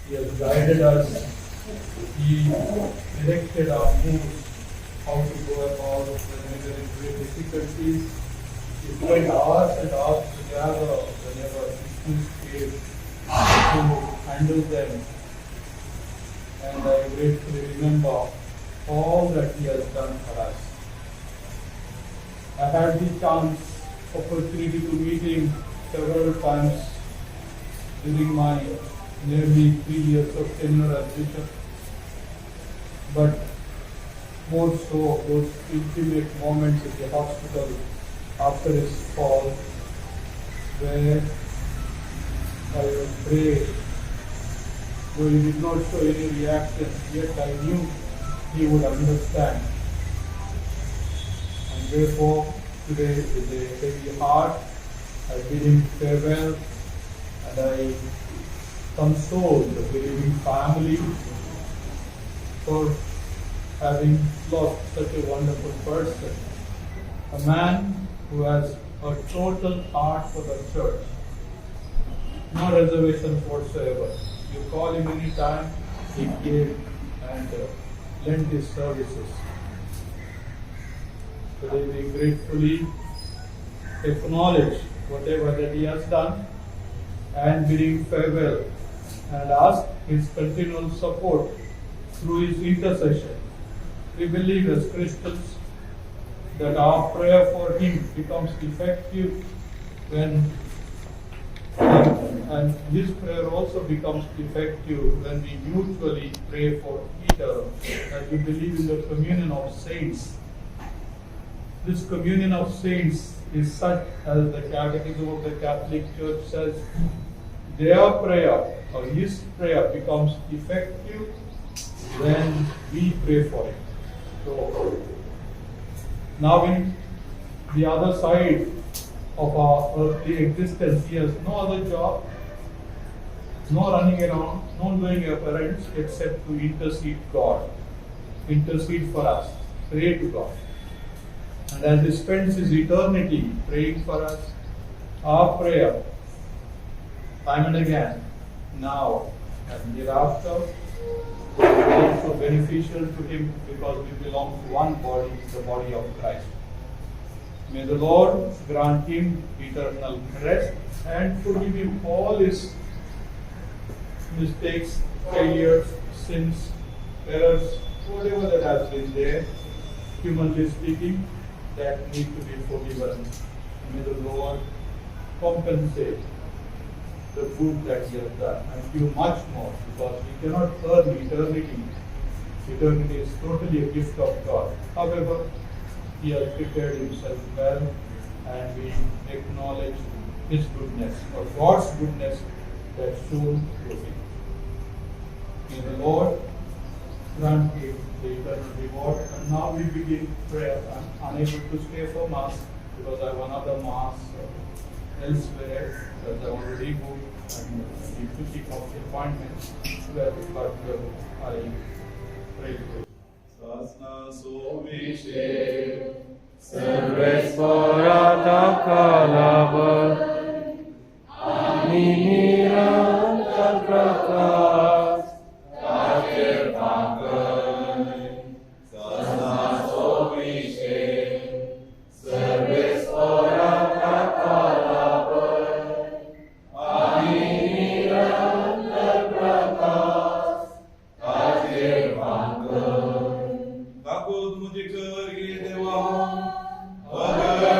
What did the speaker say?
He has guided us. He directed our moves, how to go about when there is great difficulties. He spent hours and hours together whenever issues came to handle them. And I gratefully remember all that he has done for us. I had the opportunity to meet him several times during my nearly 3 years of tenure as bishop. But more so, those intimate moments in the hospital after his fall, where I would pray, though he did not show any reaction, yet I knew he would understand. And therefore, today with a heavy heart, I bid him farewell, and I console the believing family for having lost such a wonderful person. A man who has a total heart for the church. No reservations whatsoever. You call him any time, he came and lent his services. Today we gratefully acknowledge whatever that he has done and bid him farewell and ask his continual support through his intercession. We believe as Christians that our prayer for him becomes effective when and his prayer also becomes effective when we mutually pray for each other. As we believe in the communion of saints. This communion of saints is such as the Catechism of the Catholic Church says, their prayer or his prayer becomes effective when we pray for him. So now in the other side of our earthly existence, he has no other job, no running around, no doing errands except to intercede God, intercede for us, pray to God. And as he spends his eternity praying for us, our prayer, time and again, now and hereafter, is also beneficial to him because we belong to one body, the body of Christ. May the Lord grant him eternal rest and forgive him all his mistakes, failures, sins, errors, whatever that has been there, humanly speaking, that need to be forgiven. May the Lord compensate the good that he has done and give much more, because we cannot earn eternity. Eternity is totally a gift of God. However, he has prepared himself well, and we acknowledge his goodness, or God's goodness that's shown through him. May the Lord grant him the eternal reward. And now we begin prayer. I'm unable to stay for Mass because I have another Mass elsewhere that I already booked and need to keep up the appointments. But I pray to Sasna sovice, serves forata calabă, aminira